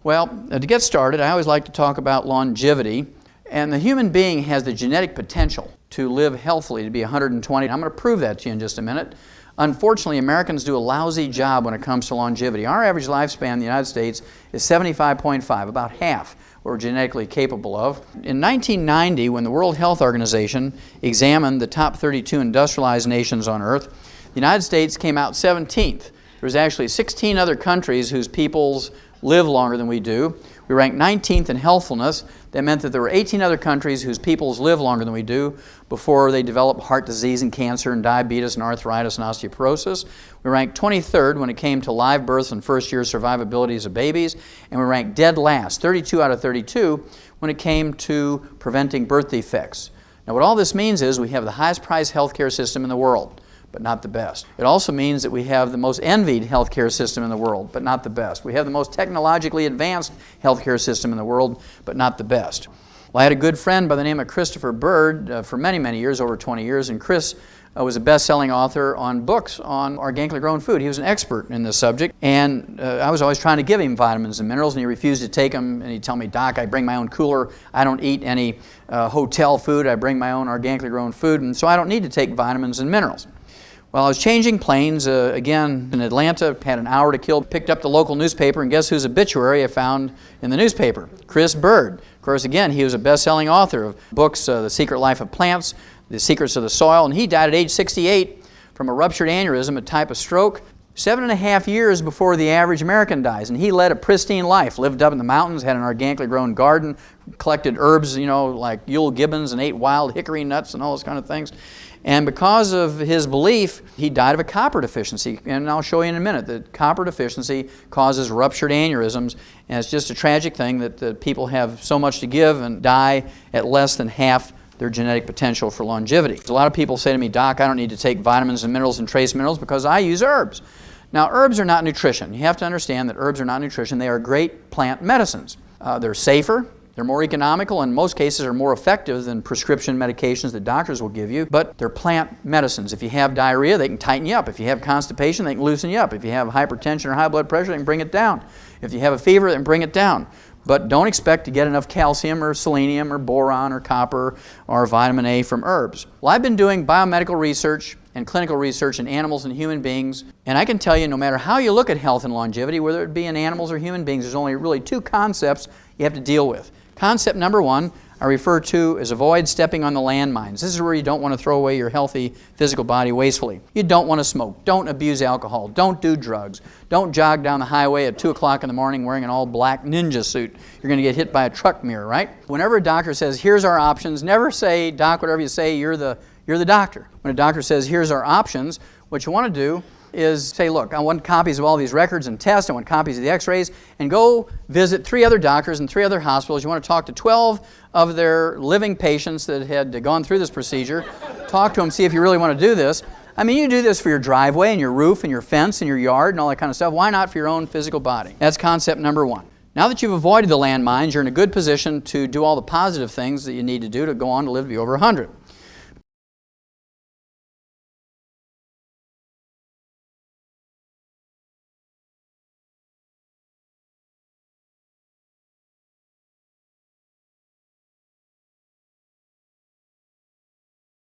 Well, to get started, I always like to talk about longevity. And the human being has the genetic potential to live healthily, to be 120. I'm going to prove that to you in just a minute. Unfortunately, Americans do a lousy job when it comes to longevity. Our average lifespan in the United States is 75.5, about half what we're genetically capable of. In 1990, when the World Health Organization examined the top 32 industrialized nations on Earth, the United States came out 17th. There's actually 16 other countries whose peoples live longer than we do. We ranked 19th in healthfulness. That meant that there were 18 other countries whose peoples live longer than we do before they develop heart disease and cancer and diabetes and arthritis and osteoporosis. We ranked 23rd when it came to live births and first-year survivabilities of babies, and we ranked dead last, 32 out of 32, when it came to preventing birth defects. Now, what all this means is we have the highest priced healthcare system in the world, but not the best. It also means that we have the most envied healthcare system in the world, but not the best. We have the most technologically advanced healthcare system in the world, but not the best. Well, I had a good friend by the name of Christopher Bird for many, many years, over 20 years, and Chris was a best-selling author on books on organically grown food. He was an expert in this subject, and I was always trying to give him vitamins and minerals, and he refused to take them, and he'd tell me, "Doc, I bring my own cooler. I don't eat any hotel food. I bring my own organically grown food, and so I don't need to take vitamins and minerals." Well, I was changing planes, again, in Atlanta, had an hour to kill, picked up the local newspaper, and guess whose obituary I found in the newspaper? Chris Bird. Of course, again, he was a best-selling author of books, The Secret Life of Plants, The Secrets of the Soil, and he died at age 68 from a ruptured aneurysm, a type of stroke, 7.5 years before the average American dies. And he led a pristine life, lived up in the mountains, had an organically grown garden, collected herbs, like Yule gibbons, and ate wild hickory nuts and all those kind of things. And because of his belief, he died of a copper deficiency. And I'll show you in a minute that copper deficiency causes ruptured aneurysms. And it's just a tragic thing that people have so much to give and die at less than half their genetic potential for longevity. A lot of people say to me, "Doc, I don't need to take vitamins and minerals and trace minerals because I use herbs." Now, herbs are not nutrition. You have to understand that herbs are not nutrition. They are great plant medicines. They're safer. They're more economical, and in most cases are more effective than prescription medications that doctors will give you, but they're plant medicines. If you have diarrhea, they can tighten you up. If you have constipation, they can loosen you up. If you have hypertension or high blood pressure, they can bring it down. If you have a fever, they can bring it down. But don't expect to get enough calcium or selenium or boron or copper or vitamin A from herbs. Well, I've been doing biomedical research and clinical research in animals and human beings, and I can tell you no matter how you look at health and longevity, whether it be in animals or human beings, there's only really two concepts you have to deal with. Concept number one I refer to as avoid stepping on the landmines. This is where you don't want to throw away your healthy physical body wastefully. You don't want to smoke. Don't abuse alcohol. Don't do drugs. Don't jog down the highway at 2 o'clock in the morning wearing an all-black ninja suit. You're going to get hit by a truck mirror, right? Whenever a doctor says, "Here's our options," never say, "Doc, whatever you say, you're the doctor." When a doctor says, "Here's our options," what you want to do is say, "Look, I want copies of all these records and tests, I want copies of the x-rays," and go visit 3 other doctors and 3 other hospitals. You want to talk to 12 of their living patients that had gone through this procedure. Talk to them, see if you really want to do this. I mean, you do this for your driveway and your roof and your fence and your yard and all that kind of stuff. Why not for your own physical body? That's concept number one. Now that you've avoided the landmines, you're in a good position to do all the positive things that you need to do to go on to live to be over 100.